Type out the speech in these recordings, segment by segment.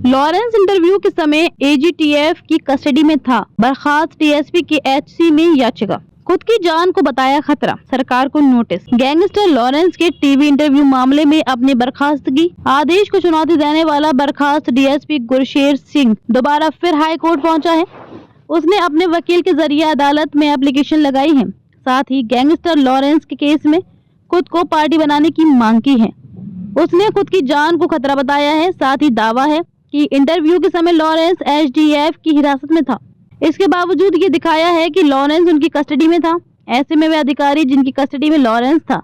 Lawrence interview के समय AGTF की कस्टडी में था। बर्खास्त डीएसपी की एचसी में याचिका। खुद की जान को बताया खतरा, सरकार को नोटिस। गैंगस्टर लॉरेंस के टीवी इंटरव्यू मामले में अपनी बर्खास्तगी आदेश को चुनौती देने वाला बर्खास्त डीएसपी गुरशेर सिंह दोबारा फिर हाई कोर्ट पहुंचा है। उसने अपने वकील के जरिए अदालत में एप्लीकेशन लगाई है। साथ ही गैंगस्टर लॉरेंस के केस में खुद को पार्टी बनाने की मांग की है। उसने खुद की जान को खतरा बताया है। साथ ही दावा है कि इंटरव्यू के समय लॉरेंस एसडीएफ की हिरासत में था। इसके बावजूद ये दिखाया है कि लॉरेंस उनकी कस्टडी में था। ऐसे में वे अधिकारी जिनकी कस्टडी में लॉरेंस था,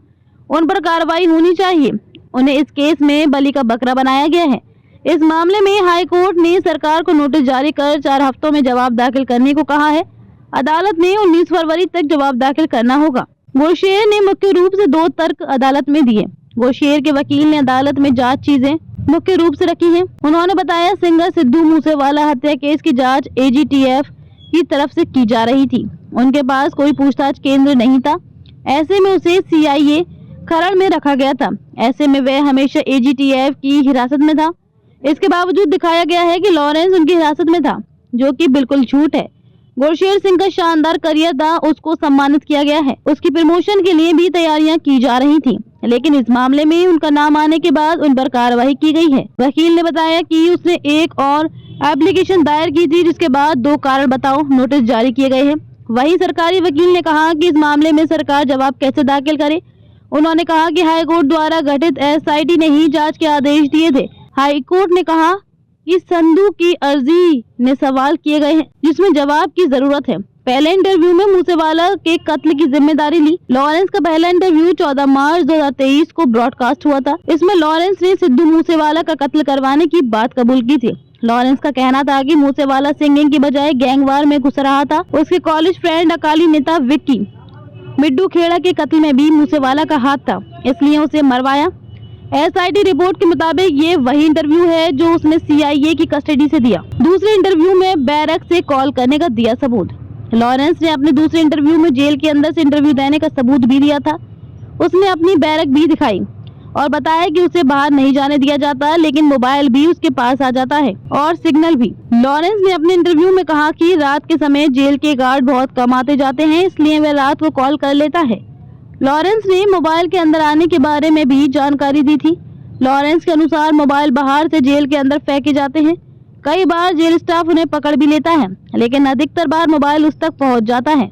उन पर कार्रवाई होनी चाहिए। उन्हें इस केस में बलि का बकरा बनाया गया है। इस मामले में हाई कोर्ट ने सरकार को नोटिस जारी कर 4 हफ्तों में जवाब दाखिल करने को कहा है। अदालत ने 19 फरवरी तक जवाब दाखिल करना होगा। गुरशेर ने मुख्य रूप से 2 तर्क अदालत में दिए। गुरशेर के वकील ने अदालत में जांच चीजें मुख्य रूप से रखी हैं। उन्होंने बताया सिंगर सिद्धू मूसेवाला हत्या केस की जांच एजीटीएफ की तरफ से की जा रही थी। उनके पास कोई पूछताछ केंद्र नहीं था। ऐसे में उसे सीआईए खरड़ में रखा गया था। ऐसे में वह हमेशा एजीटीएफ की हिरासत में था। इसके बावजूद दिखाया गया है कि लॉरेंस उनकी हिरासत में था, जो कि बिल्कुल झूठ है। गुरशेर सिंह का शानदार करियर था, उसको सम्मानित किया गया है। उसकी प्रमोशन के लिए भी तैयारियां की जा रही थी, लेकिन इस मामले में उनका नाम आने के बाद उन पर कार्रवाई की गई है। वकील ने बताया कि उसने एक और एप्लीकेशन दायर की थी, जिसके बाद 2 कारण बताओ नोटिस जारी किए गए हैं। वहीं सरकारी वकील ने कहा कि इस मामले में सरकार जवाब कैसे दाखिल करे। उन्होंने कहा कि हाईकोर्ट द्वारा गठित एसआईटी ने ही जांच के आदेश दिए थे। हाईकोर्ट ने कहा कि संधू की अर्जी में सवाल किए गए हैं, जिसमें जवाब की जरूरत है। पहले इंटरव्यू में मूसेवाला के कत्ल की जिम्मेदारी ली। लॉरेंस का पहला इंटरव्यू 14 मार्च 2023 को ब्रॉडकास्ट हुआ था। इसमें लॉरेंस ने सिद्धू मूसेवाला का कत्ल करवाने की बात कबूल की थी। लॉरेंस का कहना था कि मूसेवाला सिंगिंग की बजाय गैंगवार में घुस रहा था। उसके कॉलेज फ्रेंड अकाली नेता विक्की मिड्डू खेड़ा के कत्ल में भी मूसेवाला का हाथ था, इसलिए उसे मरवाया। एसआईटी रिपोर्ट के मुताबिक ये वही इंटरव्यू है जो उसने सीआईए की कस्टडी से दिया। दूसरे इंटरव्यू में बैरक से कॉल करने का दिया सबूत। लॉरेंस ने अपने दूसरे इंटरव्यू में जेल के अंदर से इंटरव्यू देने का सबूत भी दिया था। उसने अपनी बैरक भी दिखाई और बताया कि उसे बाहर नहीं जाने दिया जाता, लेकिन मोबाइल भी उसके पास आ जाता है और सिग्नल भी। लॉरेंस ने अपने इंटरव्यू में कहा कि रात के समय जेल के गार्ड बहुत कम आते जाते हैं, इसलिए वह रात को कॉल कर लेता है। लॉरेंस ने मोबाइल के अंदर आने के बारे में भी जानकारी दी थी। लॉरेंस के अनुसार मोबाइल बाहर से जेल के अंदर फेंके जाते हैं। कई बार जेल स्टाफ उन्हें पकड़ भी लेता है, लेकिन अधिकतर बार मोबाइल उस तक पहुंच जाता है।